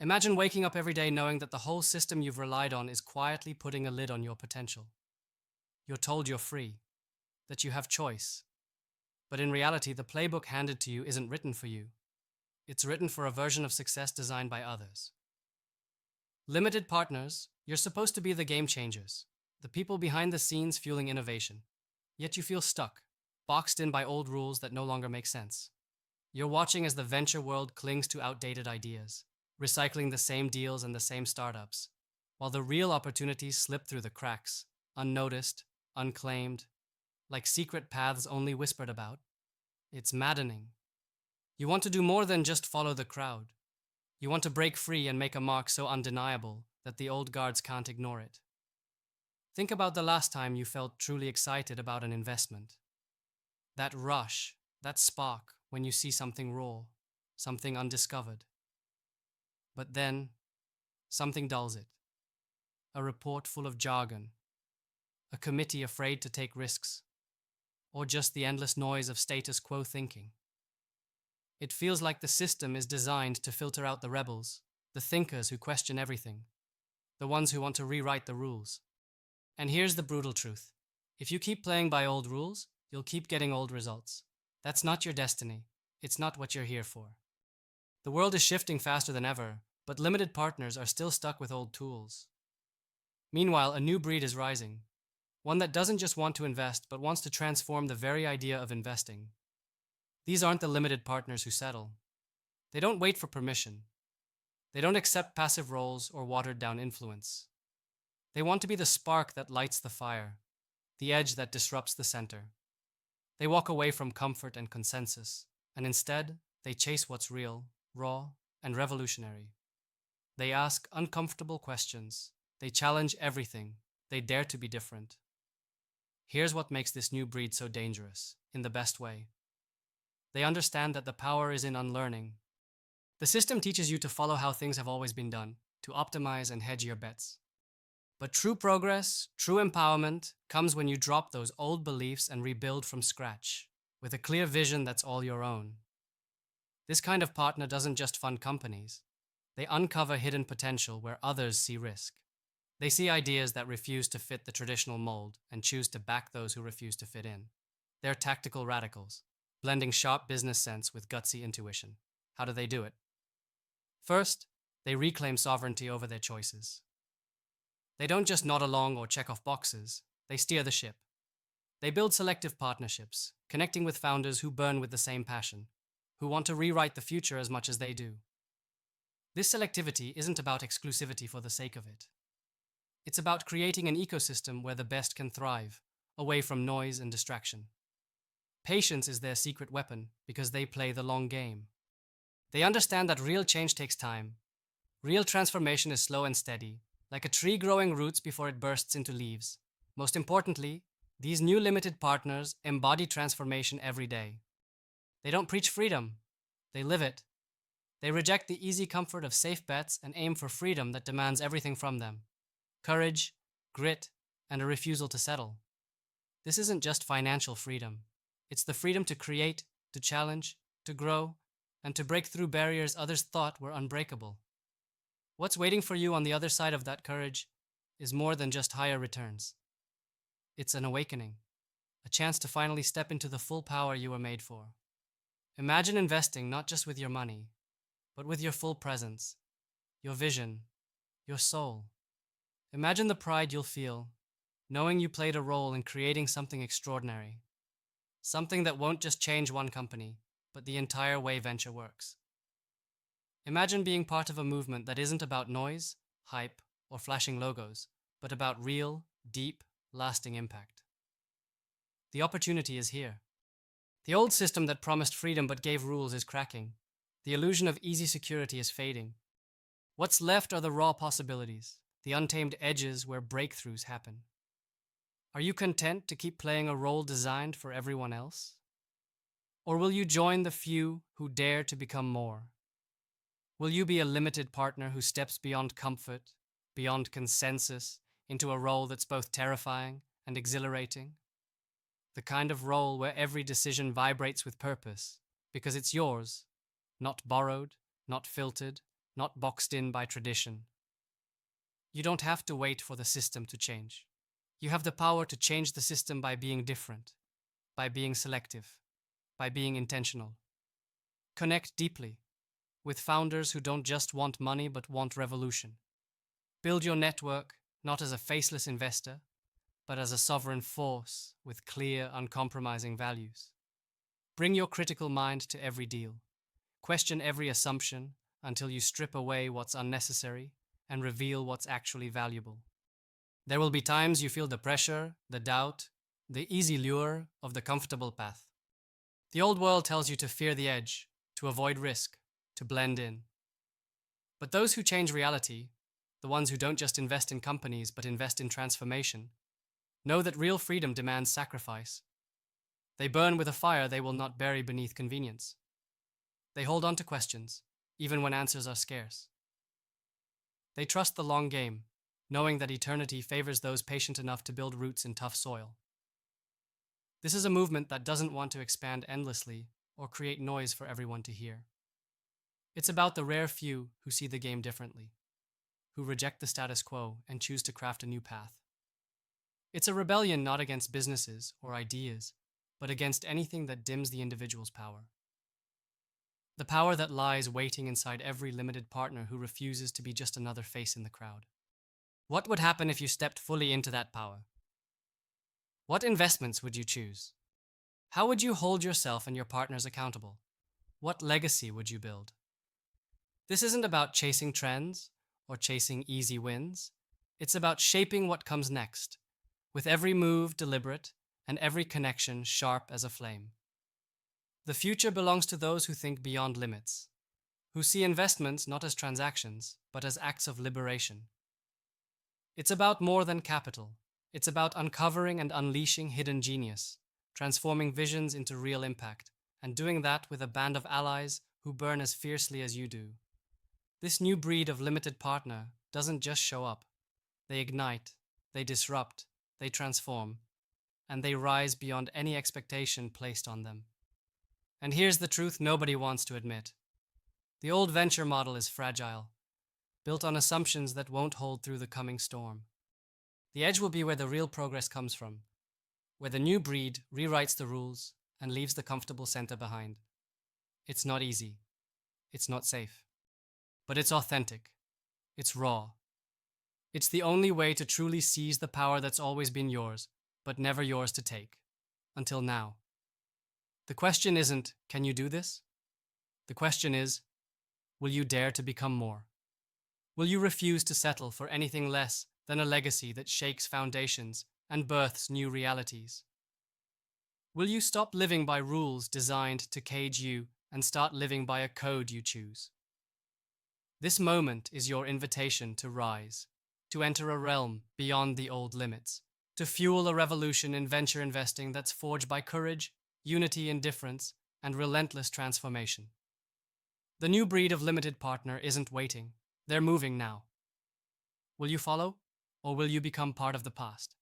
Imagine waking up every day knowing that the whole system you've relied on is quietly putting a lid on your potential. You're told you're free, that you have choice. But in reality, the playbook handed to you isn't written for you. It's written for a version of success designed by others. Limited partners, you're supposed to be the game changers, the people behind the scenes fueling innovation. Yet you feel stuck, boxed in by old rules that no longer make sense. You're watching as the venture world clings to outdated ideas, recycling the same deals and the same startups, while the real opportunities slip through the cracks, unnoticed, unclaimed, like secret paths only whispered about. It's maddening. You want to do more than just follow the crowd. You want to break free and make a mark so undeniable that the old guards can't ignore it. Think about the last time you felt truly excited about an investment. That rush, that spark when you see something raw, something undiscovered. But then, something dulls it. A report full of jargon, a committee afraid to take risks, or just the endless noise of status quo thinking. It feels like the system is designed to filter out the rebels, the thinkers who question everything, the ones who want to rewrite the rules. And here's the brutal truth. If you keep playing by old rules, you'll keep getting old results. That's not your destiny. It's not what you're here for. The world is shifting faster than ever, but limited partners are still stuck with old tools. Meanwhile, a new breed is rising. One that doesn't just want to invest, but wants to transform the very idea of investing. These aren't the limited partners who settle. They don't wait for permission. They don't accept passive roles or watered down influence. They want to be the spark that lights the fire, the edge that disrupts the center. They walk away from comfort and consensus, and instead, they chase what's real, raw, and revolutionary. They ask uncomfortable questions. They challenge everything. They dare to be different. Here's what makes this new breed so dangerous, in the best way. They understand that the power is in unlearning. The system teaches you to follow how things have always been done, to optimize and hedge your bets. But true progress, true empowerment, comes when you drop those old beliefs and rebuild from scratch, with a clear vision that's all your own. This kind of partner doesn't just fund companies. They uncover hidden potential where others see risk. They see ideas that refuse to fit the traditional mold and choose to back those who refuse to fit in. They're tactical radicals, blending sharp business sense with gutsy intuition. How do they do it? First, they reclaim sovereignty over their choices. They don't just nod along or check off boxes, they steer the ship. They build selective partnerships, connecting with founders who burn with the same passion, who want to rewrite the future as much as they do. This selectivity isn't about exclusivity for the sake of it. It's about creating an ecosystem where the best can thrive, away from noise and distraction. Patience is their secret weapon because they play the long game. They understand that real change takes time. Real transformation is slow and steady, like a tree growing roots before it bursts into leaves. Most importantly, these new limited partners embody transformation every day. They don't preach freedom, they live it. They reject the easy comfort of safe bets and aim for freedom that demands everything from them. Courage, grit, and a refusal to settle. This isn't just financial freedom. It's the freedom to create, to challenge, to grow, and to break through barriers others thought were unbreakable. What's waiting for you on the other side of that courage is more than just higher returns. It's an awakening, a chance to finally step into the full power you were made for. Imagine investing not just with your money, but with your full presence, your vision, your soul. Imagine the pride you'll feel, knowing you played a role in creating something extraordinary. Something that won't just change one company, but the entire way venture works. Imagine being part of a movement that isn't about noise, hype, or flashing logos, but about real, deep, lasting impact. The opportunity is here. The old system that promised freedom but gave rules is cracking. The illusion of easy security is fading. What's left are the raw possibilities, the untamed edges where breakthroughs happen. Are you content to keep playing a role designed for everyone else? Or will you join the few who dare to become more? Will you be a limited partner who steps beyond comfort, beyond consensus, into a role that's both terrifying and exhilarating? The kind of role where every decision vibrates with purpose, because it's yours, not borrowed, not filtered, not boxed in by tradition. You don't have to wait for the system to change. You have the power to change the system by being different, by being selective, by being intentional. Connect deeply with founders who don't just want money but want revolution. Build your network not as a faceless investor, but as a sovereign force with clear, uncompromising values. Bring your critical mind to every deal. Question every assumption until you strip away what's unnecessary and reveal what's actually valuable. There will be times you feel the pressure, the doubt, the easy lure of the comfortable path. The old world tells you to fear the edge, to avoid risk, to blend in. But those who change reality, the ones who don't just invest in companies but invest in transformation, know that real freedom demands sacrifice. They burn with a fire they will not bury beneath convenience. They hold on to questions, even when answers are scarce. They trust the long game, knowing that eternity favors those patient enough to build roots in tough soil. This is a movement that doesn't want to expand endlessly or create noise for everyone to hear. It's about the rare few who see the game differently, who reject the status quo and choose to craft a new path. It's a rebellion not against businesses or ideas, but against anything that dims the individual's power. The power that lies waiting inside every limited partner who refuses to be just another face in the crowd. What would happen if you stepped fully into that power? What investments would you choose? How would you hold yourself and your partners accountable? What legacy would you build? This isn't about chasing trends or chasing easy wins. It's about shaping what comes next, with every move deliberate and every connection sharp as a flame. The future belongs to those who think beyond limits, who see investments not as transactions, but as acts of liberation. It's about more than capital. It's about uncovering and unleashing hidden genius, transforming visions into real impact, and doing that with a band of allies who burn as fiercely as you do. This new breed of limited partner doesn't just show up. They ignite, they disrupt, they transform, and they rise beyond any expectation placed on them. And here's the truth nobody wants to admit. The old venture model is fragile, built on assumptions that won't hold through the coming storm. The edge will be where the real progress comes from, where the new breed rewrites the rules and leaves the comfortable center behind. It's not easy. It's not safe. But it's authentic. It's raw. It's the only way to truly seize the power that's always been yours, but never yours to take. Until now. The question isn't, can you do this? The question is, will you dare to become more? Will you refuse to settle for anything less than a legacy that shakes foundations and births new realities? Will you stop living by rules designed to cage you and start living by a code you choose? This moment is your invitation to rise, to enter a realm beyond the old limits, to fuel a revolution in venture investing that's forged by courage, unity in difference, and relentless transformation. The new breed of limited partner isn't waiting. They're moving now. Will you follow, or will you become part of the past?